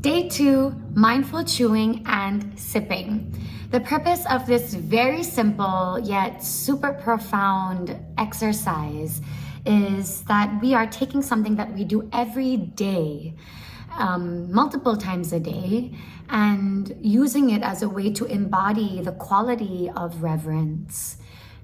Day 2, mindful chewing and sipping. The purpose of this very simple yet super profound exercise is that we are taking something that we do every day, multiple times a day, and using it as a way to embody the quality of reverence,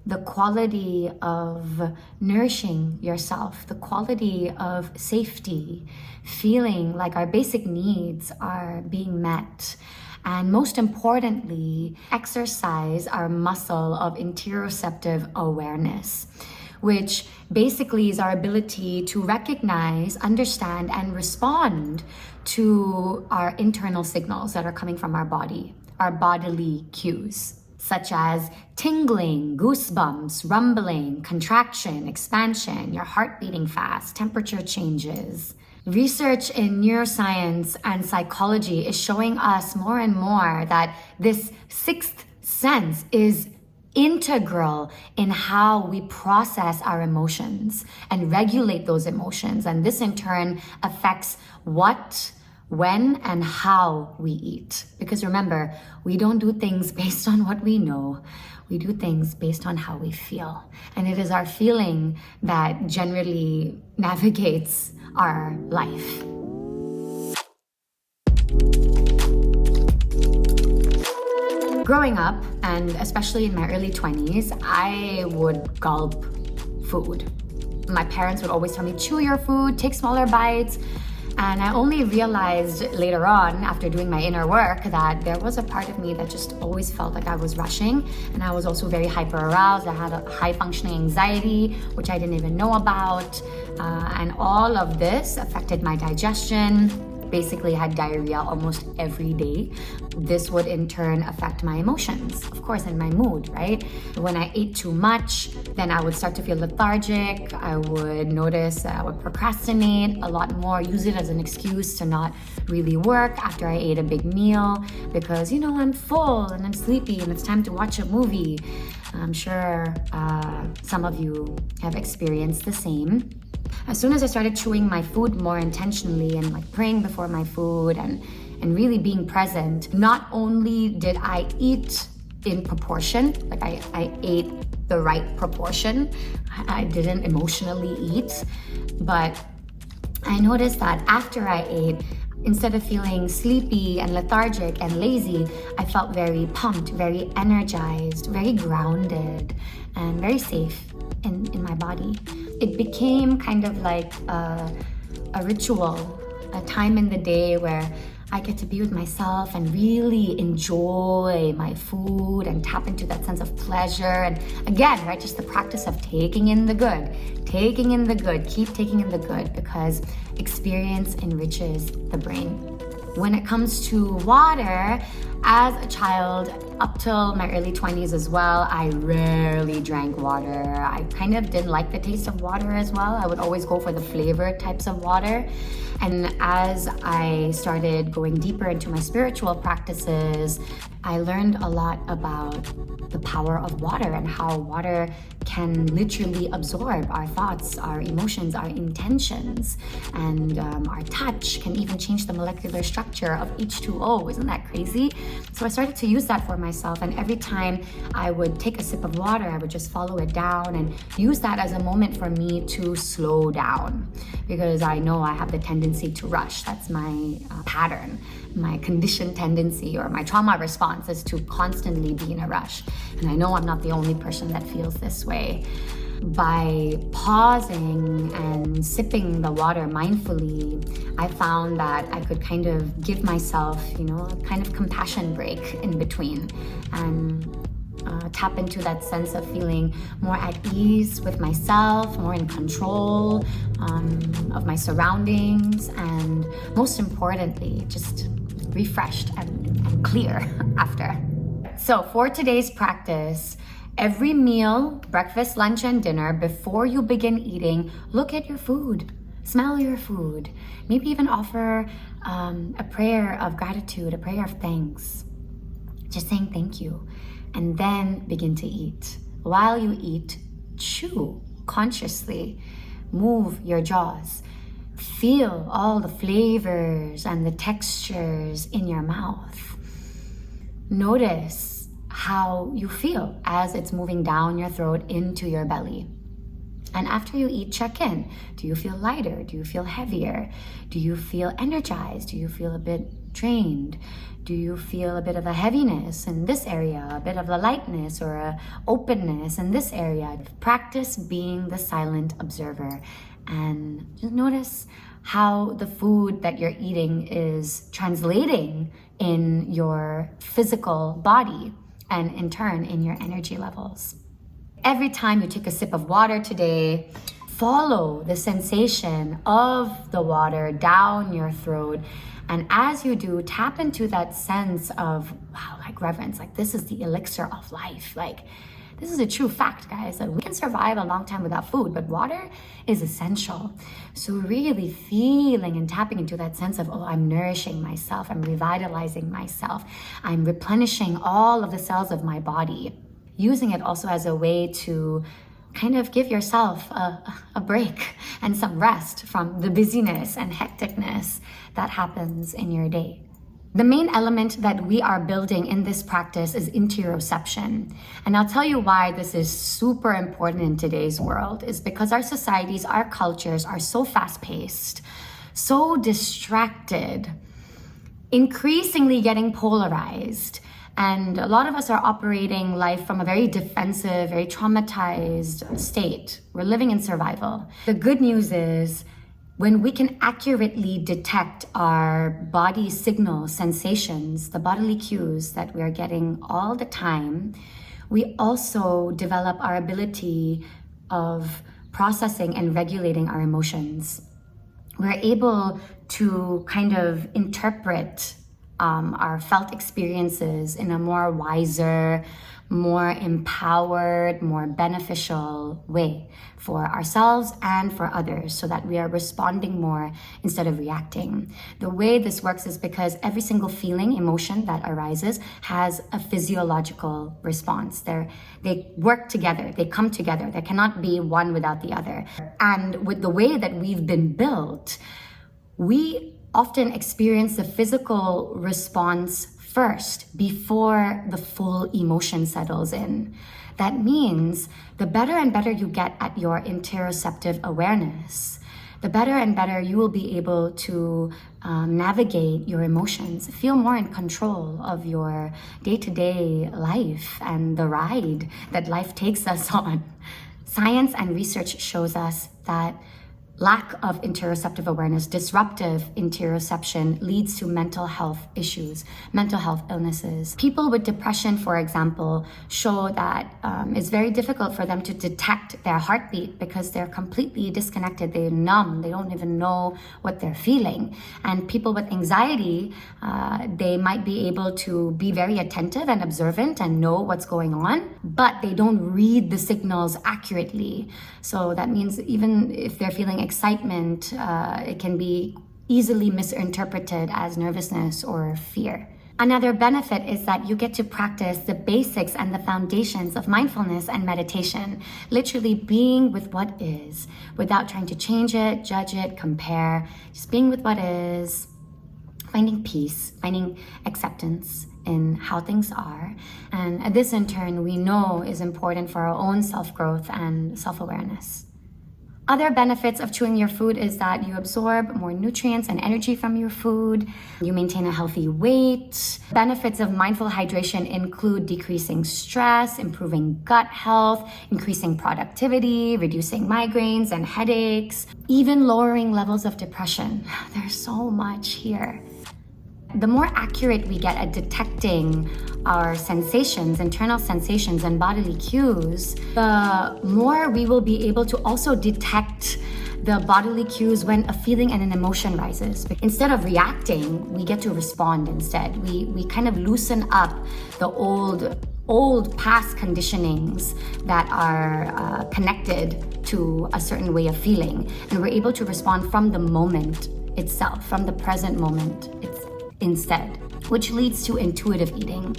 the quality of nourishing yourself, the quality of safety, feeling like our basic needs are being met. And most importantly, exercise our muscle of interoceptive awareness, which basically is our ability to recognize, understand, and respond to our internal signals that are coming from our body, our bodily cues, such as tingling, goosebumps, rumbling, contraction, expansion, your heart beating fast, temperature changes. Research in neuroscience and psychology is showing us more and more that this sixth sense is integral in how we process our emotions and regulate those emotions. And this in turn affects what, when, and how we eat. Because remember, we don't do things based on what we know. We do things based on how we feel. And it is our feeling that generally navigates our life. Growing up, and especially in my early 20s, I would gulp food. My parents would always tell me, chew your food, take smaller bites. And I only realized later on, after doing my inner work, that there was a part of me that just always felt like I was rushing. And I was also very hyper aroused. I had a high functioning anxiety, which I didn't even know about. And all of this affected my digestion. Basically had diarrhea almost every day. This would in turn affect my emotions, of course, and my mood, right? When I ate too much, then I would start to feel lethargic. I would notice I would procrastinate a lot more, use it as an excuse to not really work after I ate a big meal because, I'm full and I'm sleepy and it's time to watch a movie. I'm sure some of you have experienced the same. As soon as I started chewing my food more intentionally and praying before my food and really being present, not only did I eat in proportion, I ate the right proportion, I didn't emotionally eat, but I noticed that after I ate, instead of feeling sleepy and lethargic and lazy, I felt very pumped, very energized, very grounded, and very safe in my body. It became kind of like a ritual, a time in the day where I get to be with myself and really enjoy my food and tap into that sense of pleasure. And again, right, just the practice of taking in the good, keep taking in the good, because experience enriches the brain. When it comes to water, as a child, up till my early 20s as well, I rarely drank water. I kind of didn't like the taste of water as well. I would always go for the flavored types of water. And as I started going deeper into my spiritual practices, I learned a lot about the power of water and how water can literally absorb our thoughts, our emotions, our intentions, and our touch can even change the molecular structure of H2O. Isn't that crazy? So I started to use that for myself, and every time I would take a sip of water, I would just follow it down and use that as a moment for me to slow down, because I know I have the tendency to rush. That's my pattern. My conditioned tendency or my trauma response is to constantly be in a rush. And I know I'm not the only person that feels this way. By pausing and sipping the water mindfully, I found that I could kind of give myself, a kind of compassion break in between and tap into that sense of feeling more at ease with myself, more in control of my surroundings, and most importantly, just refreshed and clear after. So for today's practice, every meal, breakfast, lunch, and dinner, before you begin eating, look at your food, smell your food, maybe even offer a prayer of gratitude, a prayer of thanks, just saying thank you, and then begin to eat. While you eat, chew consciously, move your jaws. Feel all the flavors and the textures in your mouth. Notice how you feel as it's moving down your throat into your belly. And after you eat, check in. Do you feel lighter? Do you feel heavier? Do you feel energized? Do you feel a bit drained? Do you feel a bit of a heaviness in this area, a bit of a lightness or a openness in this area? Practice being the silent observer and just notice how the food that you're eating is translating in your physical body and in turn in your energy levels. Every time you take a sip of water today, follow the sensation of the water down your throat. And as you do, tap into that sense of, wow, like reverence, like this is the elixir of life. Like this is a true fact, guys, that we can survive a long time without food, but water is essential. So really feeling and tapping into that sense of, oh, I'm nourishing myself, I'm revitalizing myself, I'm replenishing all of the cells of my body. Using it also as a way to kind of give yourself a break and some rest from the busyness and hecticness that happens in your day. The main element that we are building in this practice is interoception. And I'll tell you why this is super important in today's world is because our societies, our cultures are so fast-paced, so distracted, increasingly getting polarized. And a lot of us are operating life from a very defensive, very traumatized state. We're living in survival. The good news is when we can accurately detect our body signals, sensations, the bodily cues that we are getting all the time, we also develop our ability of processing and regulating our emotions. We're able to kind of interpret our felt experiences in a more wiser, more empowered, more beneficial way for ourselves and for others so that we are responding more instead of reacting. The way this works is because every single feeling, emotion that arises has a physiological response. They work together, they come together. There cannot be one without the other. And with the way that we've been built, we often experience the physical response first before the full emotion settles in. That means the better and better you get at your interoceptive awareness, the better and better you will be able to navigate your emotions, feel more in control of your day-to-day life and the ride that life takes us on. Science and research shows us that lack of interoceptive awareness, disruptive interoception leads to mental health issues, mental health illnesses. People with depression, for example, show that it's very difficult for them to detect their heartbeat because they're completely disconnected, they're numb, they don't even know what they're feeling. And people with anxiety, they might be able to be very attentive and observant and know what's going on, but they don't read the signals accurately. So that means even if they're feeling excitement, it can be easily misinterpreted as nervousness or fear. Another benefit is that you get to practice the basics and the foundations of mindfulness and meditation, literally being with what is, without trying to change it, judge it, compare, just being with what is, finding peace, finding acceptance in how things are. And this in turn we know is important for our own self-growth and self-awareness. Other benefits of chewing your food is that you absorb more nutrients and energy from your food. You maintain a healthy weight. Benefits of mindful hydration include decreasing stress, improving gut health, increasing productivity, reducing migraines and headaches, even lowering levels of depression. There's so much here. The more accurate we get at detecting our sensations, internal sensations and bodily cues, the more we will be able to also detect the bodily cues when a feeling and an emotion rises. Instead of reacting, we get to respond instead. We kind of loosen up the old past conditionings that are connected to a certain way of feeling. And we're able to respond from the moment itself, from the present moment instead, which leads to intuitive eating.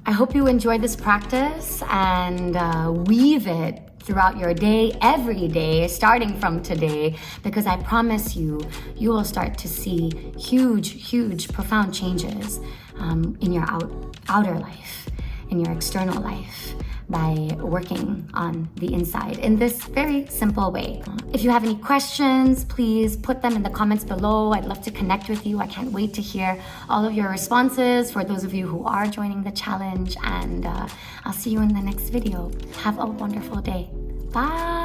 I hope you enjoyed this practice and weave it throughout your day, every day, starting from today, because I promise you, you will start to see huge, profound changes in your outer life, in your external life, by working on the inside in this very simple way. If you have any questions, please put them in the comments below. I'd love to connect with you. I can't wait to hear all of your responses for those of you who are joining the challenge, and I'll see you in the next video. Have a wonderful day. Bye.